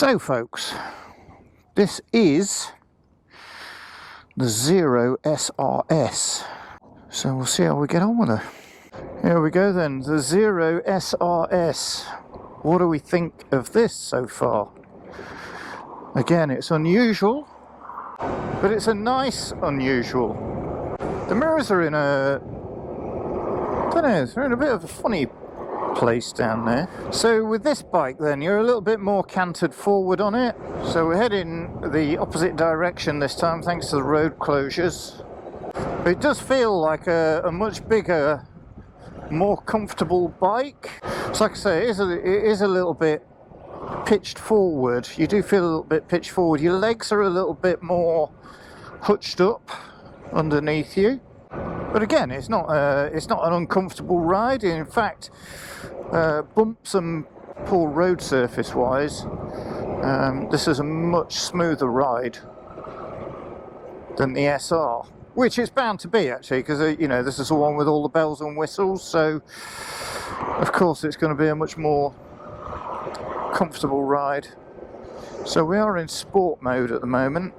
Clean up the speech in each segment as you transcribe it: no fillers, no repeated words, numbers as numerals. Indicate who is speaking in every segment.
Speaker 1: So folks, this is the Zero SRS. So we'll see how we get on with her. Here we go then, the Zero SRS. What do we think of this so far? Again, it's unusual, but it's a nice unusual. The mirrors are in a, I don't know, they're in a bit of a funny place down there. So with this bike then, you're a little bit more cantered forward on it. So we're heading the opposite direction this time thanks to the road closures. But it does feel like a much bigger, more comfortable bike. So like I say, it is a little bit pitched forward. You do feel a little bit pitched forward. Your legs are a little bit more hutched up underneath you. But again, it's not an uncomfortable ride. In fact, bumps and poor road surface wise, this is a much smoother ride than the SR, which it's bound to be actually, because you know, this is the one with all the bells and whistles, so of course it's going to be a much more comfortable ride. So we are in sport mode at the moment.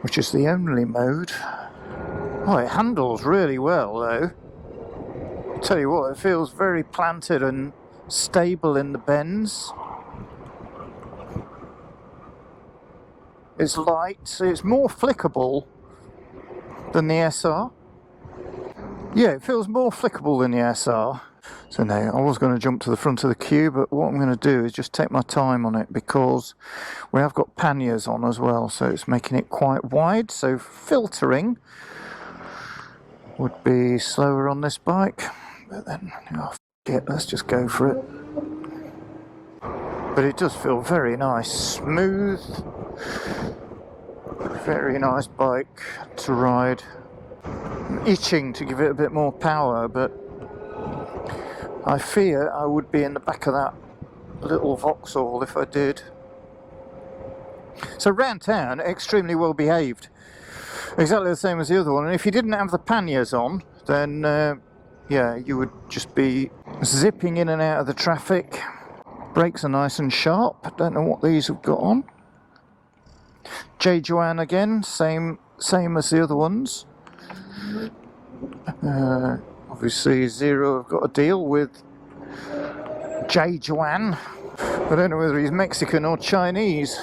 Speaker 1: Which is the only mode. Oh, it handles really well though. I'll tell you what, it feels very planted and stable in the bends. It's light, it's more flickable than the SR. Yeah, it feels more flickable than the SR. So now, I was going to jump to the front of the queue, but what I'm going to do is just take my time on it because we have got panniers on as well, so it's making it quite wide. So filtering would be slower on this bike, but then, oh, f it, let's just go for it. But it does feel very nice, smooth, very nice bike to ride. I'm itching to give it a bit more power, but I fear I would be in the back of that little Vauxhall if I did. So round town, extremely well behaved. Exactly the same as the other one. And if you didn't have the panniers on, then yeah, you would just be zipping in and out of the traffic. Brakes are nice and sharp. I don't know what these have got on. J. Joanne again, same as the other ones. Obviously Zero have got a deal with J. Joanne. I don't know whether he's Mexican or Chinese.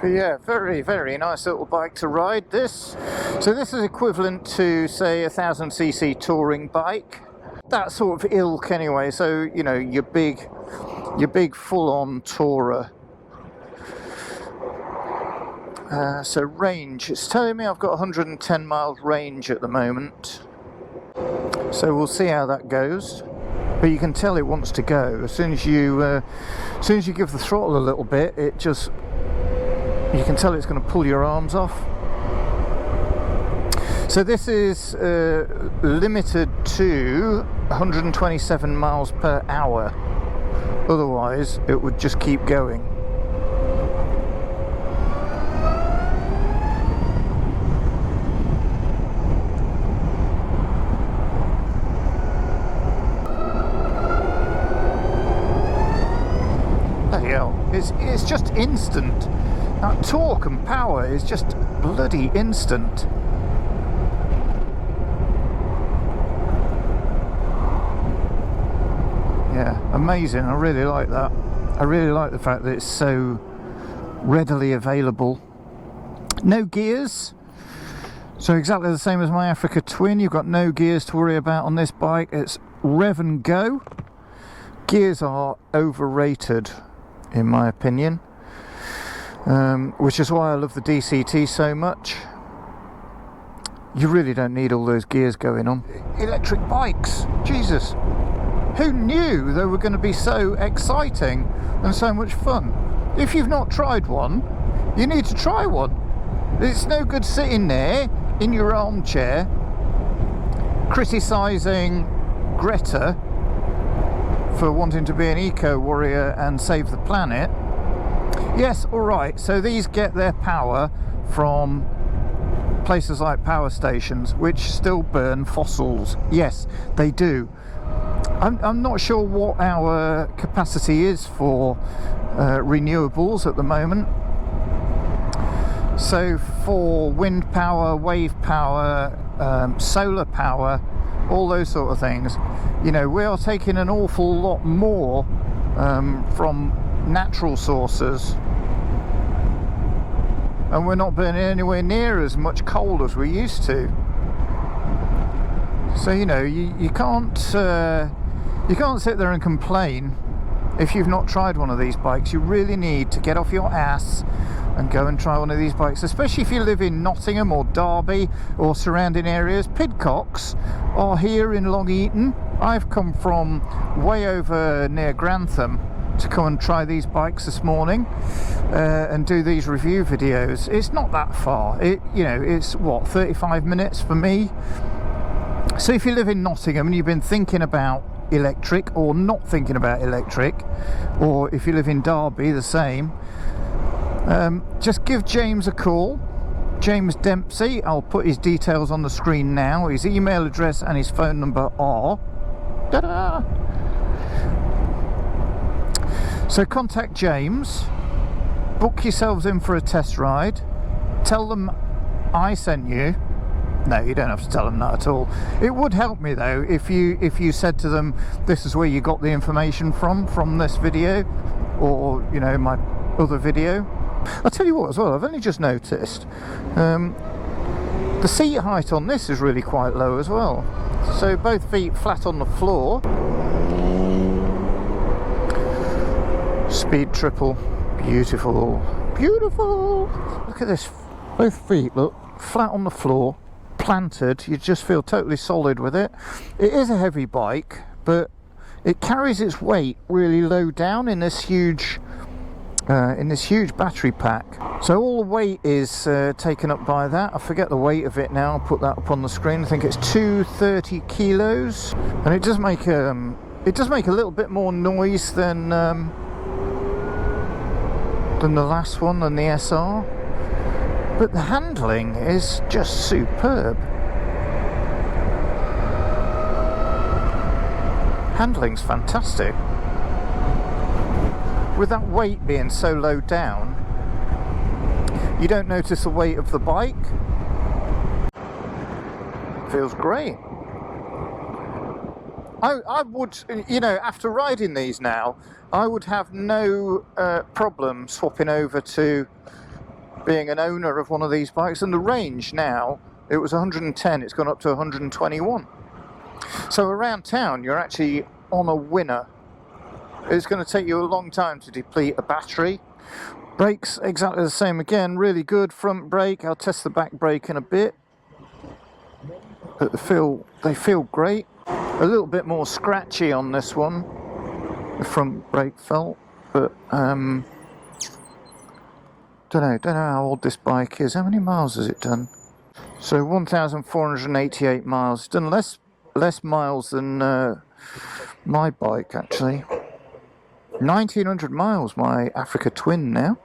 Speaker 1: But yeah, very, very nice little bike to ride this. So this is equivalent to, say, a 1000cc touring bike. That sort of ilk anyway, so, you know, your big full-on tourer. So range, it's telling me I've got 110 miles range at the moment. So we'll see how that goes. But you can tell it wants to go. As soon as you give the throttle a little bit, it just, you can tell it's going to pull your arms off. So this is limited to 127 miles per hour. Otherwise, it would just keep going. It's just instant. That torque and power is just bloody instant. Yeah, amazing. I really like that. I really like the fact that it's so readily available. No gears. So exactly the same as my Africa Twin. You've got no gears to worry about on this bike. It's rev and go. Gears are overrated, in my opinion, which is why I love the DCT so much. You really don't need all those gears going on. Electric bikes, Jesus, who knew they were going to be so exciting and so much fun? If you've not tried one, you need to try one. It's no good sitting there in your armchair criticising Greta for wanting to be an eco warrior and save the planet Yes, alright, so these get their power from places like power stations, which still burn fossils. Yes, they do. I'm not sure what our capacity is for renewables at the moment. So for wind power, wave power, solar power, all those sort of things, you know, we are taking an awful lot more from natural sources, and we're not burning anywhere near as much coal as we used to. So you know, you can't sit there and complain if you've not tried one of these bikes. You really need to get off your ass and go and try one of these bikes, especially if you live in Nottingham or Derby or surrounding areas. Pidcocks are here in Long Eaton. I've come from way over near Grantham to come and try these bikes this morning and do these review videos. It's not that far. It's what, 35 minutes for me. So if you live in Nottingham and you've been thinking about electric or not thinking about electric, or if you live in Derby, the same, just give James a call, James Dempsey. I'll put his details on the screen now. His email address and his phone number are... Ta-da! So contact James, book yourselves in for a test ride, tell them I sent you. No, you don't have to tell them that at all. It would help me though if you said to them, this is where you got the information from this video, or you know, my other video. I'll tell you what as well, I've only just noticed the seat height on this is really quite low as well. So both feet flat on the floor. Speed triple, beautiful, beautiful. Look at this, both feet look flat on the floor, planted. You just feel totally solid with it. It is a heavy bike, but it carries its weight really low down in this huge battery pack. So all the weight is taken up by that. I forget the weight of it now. I'll put that up on the screen. I think it's 230 kilos, and it does make a little bit more noise than the last one, than the SR. But the handling is just superb. Handling's fantastic. With that weight being so low down, you don't notice the weight of the bike. Feels great. I would, you know, after riding these now, I would have no problem swapping over to being an owner of one of these bikes. And the range now, it was 110, it's gone up to 121. So around town, you're actually on a winner. It's going to take you a long time to deplete a battery. Brakes, exactly the same again, really good front brake. I'll test the back brake in a bit. But they feel great. A little bit more scratchy on this one, the front brake felt, but don't know how old this bike is. How many miles has it done? So 1,488 miles. It's done less miles than my bike actually. 1,900 miles, my Africa Twin now.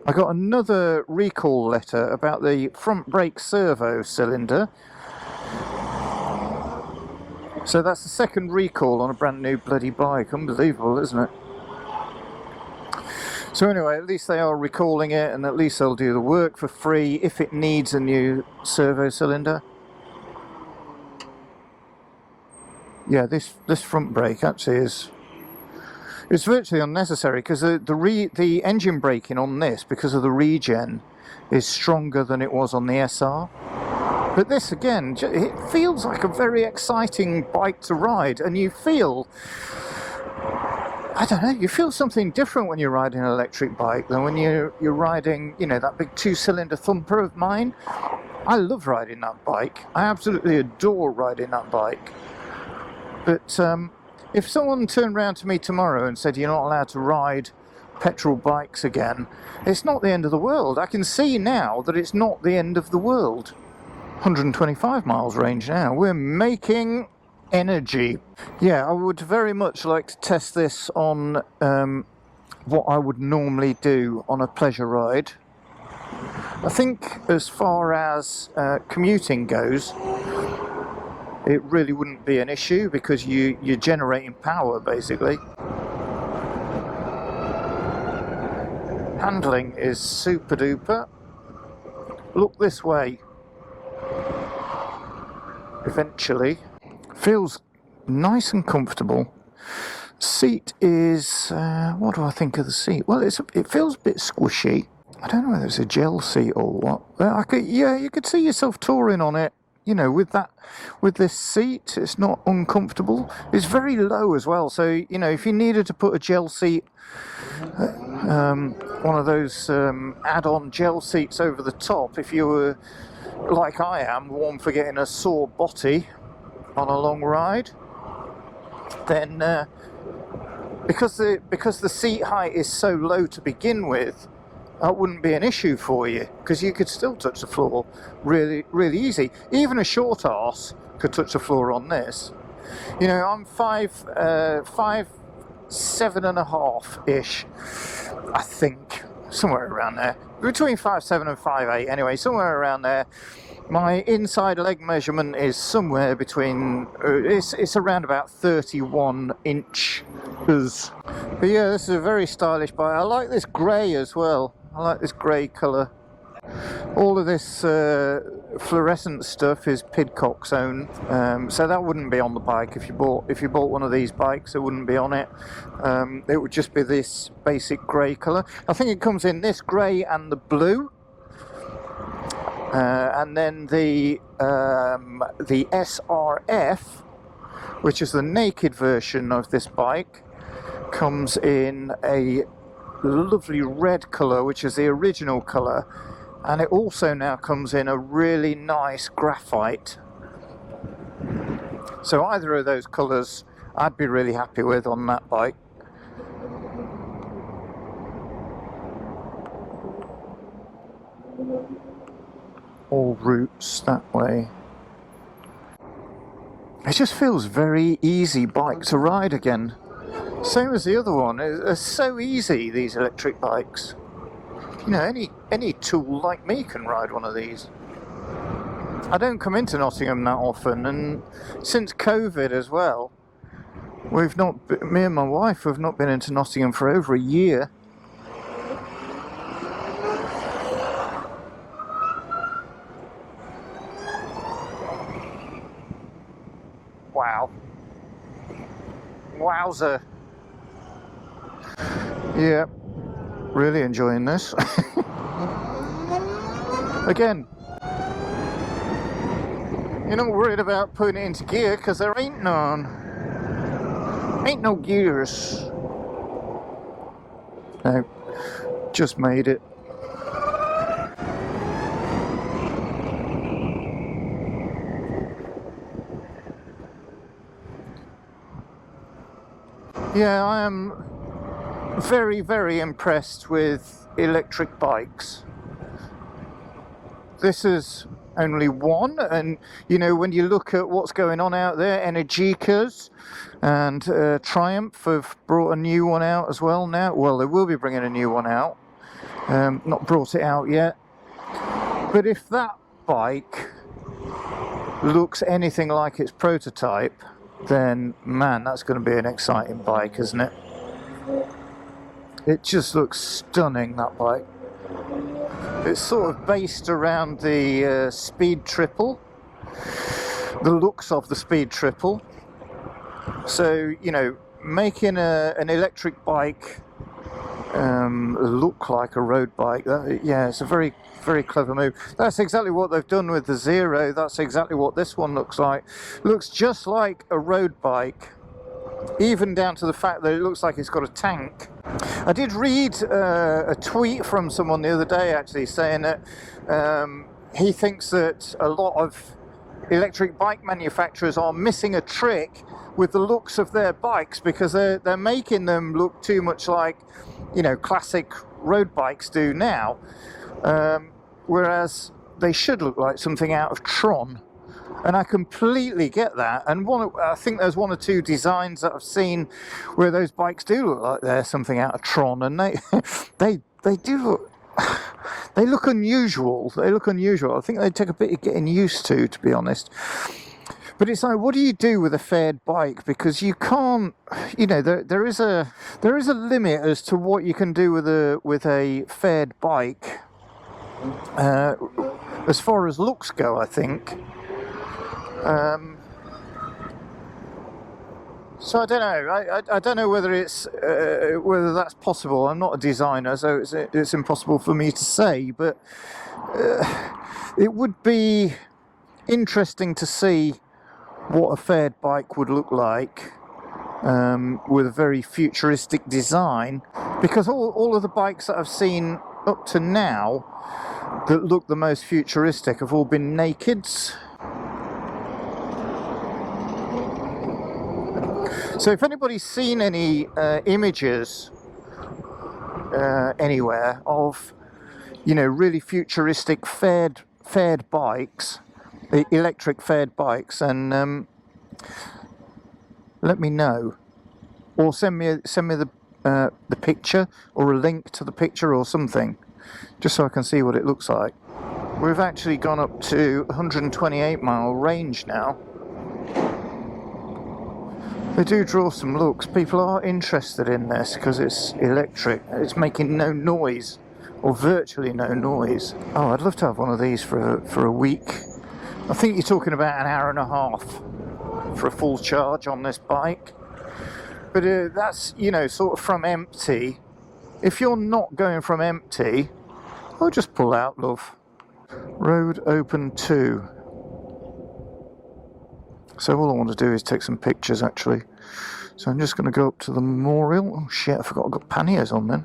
Speaker 1: I got another recall letter about the front brake servo cylinder. So that's the second recall on a brand new bloody bike. Unbelievable, isn't it? So anyway, at least they are recalling it, and at least they'll do the work for free if it needs a new servo cylinder. Yeah, this front brake actually it's virtually unnecessary, because the engine braking on this, because of the Regen, is stronger than it was on the SR. But this again, it feels like a very exciting bike to ride, and you feel, I don't know, you feel something different when you're riding an electric bike than when you're riding, you know, that big 2-cylinder thumper of mine. I love riding that bike. I absolutely adore riding that bike. But if someone turned around to me tomorrow and said you're not allowed to ride petrol bikes again, it's not the end of the world. I can see now that it's not the end of the world. 125 miles range now. We're making energy. Yeah, I would very much like to test this on what I would normally do on a pleasure ride. I think as far as commuting goes, it really wouldn't be an issue because you're generating power basically. Handling is super duper. Look this way. Eventually. Feels nice and comfortable. Seat is, what do I think of the seat? Well, it feels a bit squishy. I don't know whether it's a gel seat or what. Yeah, you could see yourself touring on it. You know, with this seat, it's not uncomfortable. It's very low as well. So, you know, if you needed to put a gel seat, one of those add-on gel seats over the top, if you were, like I am, warm for getting a sore body on a long ride, then because the seat height is so low to begin with, that wouldn't be an issue for you because you could still touch the floor really easy. Even a short arse could touch the floor on this. You know, I'm 5'7.5" ish, I think, somewhere around there, between 5'7" and 5'8", anyway, somewhere around there. My inside leg measurement is somewhere between, it's around about 31 inches. But yeah, this is a very stylish bike. I like this grey as well. I like this grey colour. All of this fluorescent stuff is Pidcock's own, so that wouldn't be on the bike. If you bought one of these bikes, it wouldn't be on it. It would just be this basic grey colour. I think it comes in this grey and the blue. And then the SRF, which is the naked version of this bike, comes in a lovely red colour, which is the original colour, and it also now comes in a really nice graphite. So either of those colours I'd be really happy with on that bike. All routes that way. It just feels very easy bike to ride again. Same as the other one. It's so easy, these electric bikes. You know, any tool like me can ride one of these. I don't come into Nottingham that often, and since COVID as well, me and my wife have not been into Nottingham for over a year. Wow. Wowzer. Yeah, really enjoying this. Again, you're not worried about putting it into gear because there ain't none. Ain't no gears. No, just made it. Yeah, I am very impressed with electric bikes. This is only one, and you know, when you look at what's going on out there, Energicas and Triumph have brought a new one out as well now. Well, they will be bringing a new one out. Not brought it out yet. But if that bike looks anything like its prototype, then man, that's going to be an exciting bike, isn't it? It just looks stunning, that bike. It's sort of based around the Speed Triple, the looks of the Speed Triple. So, you know, making an electric bike look like a road bike, yeah, it's a very clever move. That's exactly what they've done with the Zero. That's exactly what this one looks like. Looks just like a road bike, even down to the fact that it looks like it's got a tank. I did read a tweet from someone the other day actually saying that he thinks that a lot of electric bike manufacturers are missing a trick with the looks of their bikes because they're making them look too much like, you know, classic road bikes do now, whereas they should look like something out of Tron. And I completely get that. And I think there's one or two designs that I've seen where those bikes do look like they're something out of Tron, and they do look. They look unusual. They look unusual. I think they take a bit of getting used to be honest. But it's like, what do you do with a fared bike? Because you can't, you know, there is a limit as to what you can do with a fared bike, as far as looks go, I think. So I don't know. I don't know whether it's whether that's possible. I'm not a designer, so it's impossible for me to say. But it would be interesting to see what a fared bike would look like with a very futuristic design, because all of the bikes that I've seen up to now that look the most futuristic have all been nakeds. So if anybody's seen any images anywhere of, you know, really futuristic fared bikes, electric fared bikes, and let me know, or send me the picture or a link to the picture or something, just so I can see what it looks like. We've actually gone up to 128 mile range now. They do draw some looks. People are interested in this because it's electric. It's making no noise, or virtually no noise. Oh, I'd love to have one of these for a week. I think you're talking about an hour and a half for a full charge on this bike. But that's, you know, sort of from empty. If you're not going from empty, I'll just pull out, love. Road open 2. So all I want to do is take some pictures, actually. So I'm just going to go up to the memorial. Oh shit, I forgot I've got panniers on then.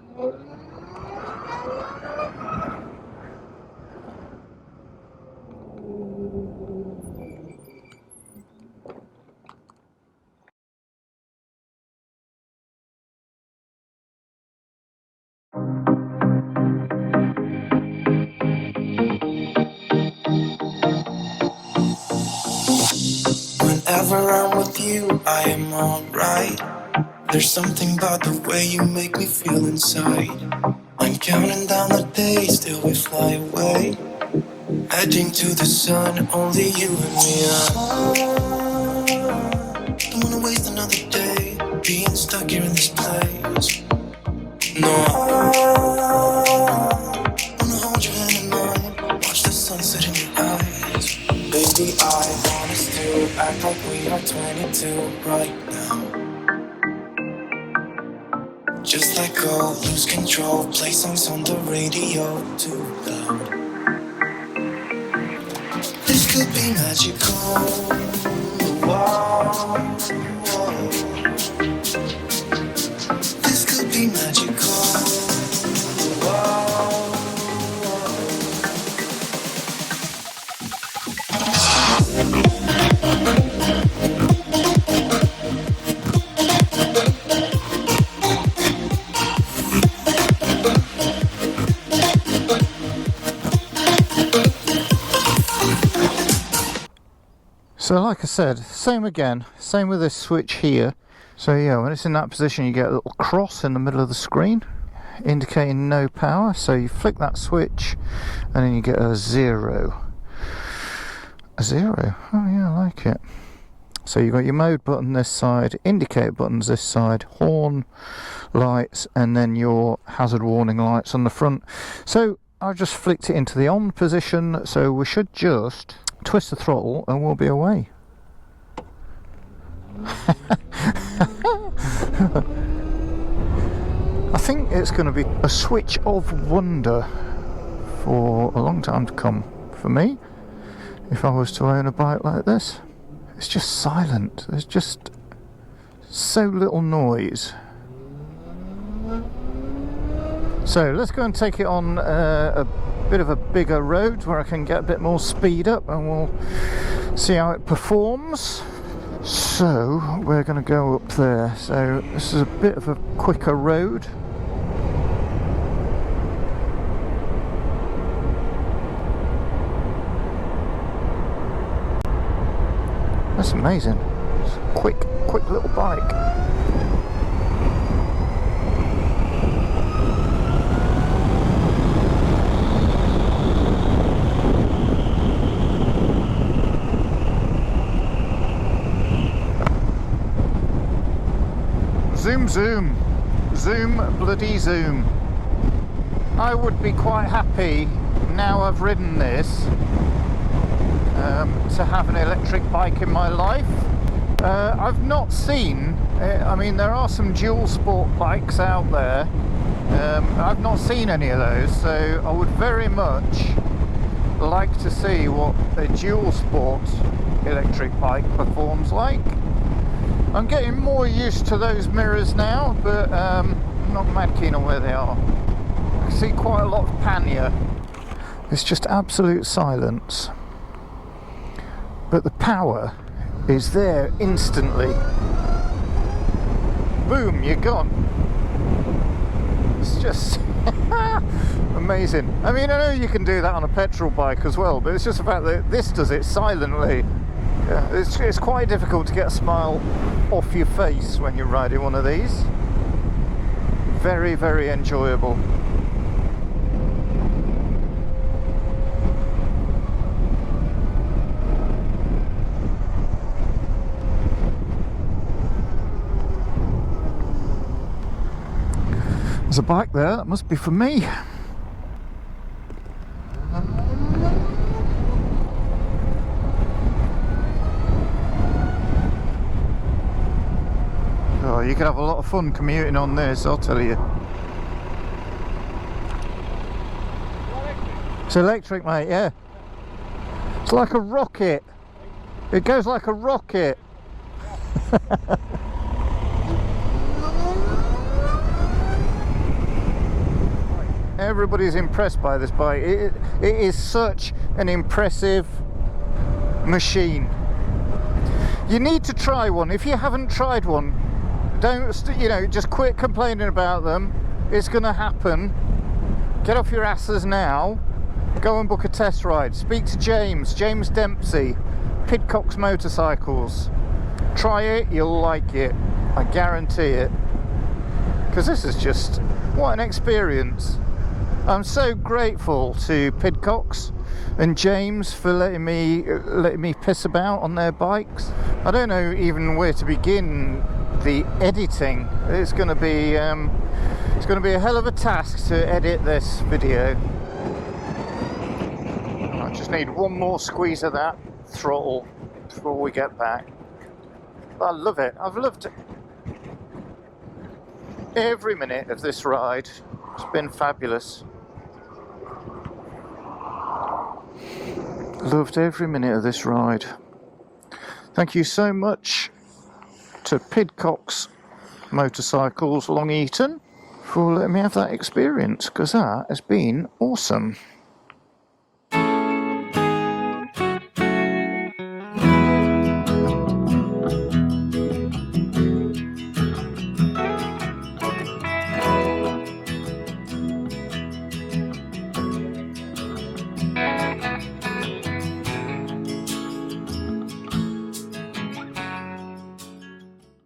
Speaker 2: Whenever I'm with you, I am alright. There's something about the way you make me feel inside. I'm counting down the days till we fly away, heading to the sun, only you and me. Don't wanna waste another day being stuck here in this place. No, I wanna hold your hand in mine, watch the sunset in your eyes. Baby, I want us to act like we are 22 right now. Just let go, lose control, play songs on the radio too loud. This could be magical. Whoa, whoa. This could be magical. Whoa.
Speaker 1: So like I said, same again, same with this switch here. So yeah, when it's in that position you get a little cross in the middle of the screen indicating no power. So you flick that switch and then you get a 0. A 0? Oh yeah, I like it. So you've got your mode button this side, indicator buttons this side, horn lights, and then your hazard warning lights on the front. So I've just flicked it into the on position, so we should just twist the throttle and we'll be away. I think it's going to be a switch of wonder for a long time to come for me, if I was to own a bike like this. It's just silent. There's just so little noise. So let's go and take it on a bit of a bigger road where I can get a bit more speed up, and we'll see how it performs. So we're going to go up there. So this is a bit of a quicker road. That's amazing. It's a quick little bike. Zoom, zoom. Zoom, bloody zoom. I would be quite happy, now I've ridden this, to have an electric bike in my life. I've not seen, I mean there are some dual sport bikes out there, I've not seen any of those, so I would very much like to see what a dual sport electric bike performs like. I'm getting more used to those mirrors now, but I'm not mad keen on where they are. I see quite a lot of pannier. It's just absolute silence. But the power is there instantly. Boom, you're gone. It's just amazing. I mean, I know you can do that on a petrol bike as well, but it's just the fact that this does it silently. Yeah, it's quite difficult to get a smile off your face when you're riding one of these. Very, very enjoyable. There's a bike there, that must be for me. Oh, you could have a lot of fun commuting on this, I'll tell you. It's electric, mate, yeah. It's like a rocket. It goes like a rocket. Everybody's impressed by this bike. It is such an impressive machine. You need to try one. If you haven't tried one, don't, just quit complaining about them. It's going to happen. Get off your asses now. Go and book a test ride. Speak to James Dempsey, Pidcocks Motorcycles. Try it, you'll like it. I guarantee it. Because this is just, what an experience. I'm so grateful to Pidcocks and James for letting me piss about on their bikes. I don't know even where to begin the editing. It's going to be a hell of a task to edit this video. I just need one more squeeze of that throttle before we get back. I love it. I've loved every minute of this ride. It's been fabulous. Loved every minute of this ride. Thank you so much to Pidcocks Motorcycles, Long Eaton, for letting me have that experience, because that has been awesome.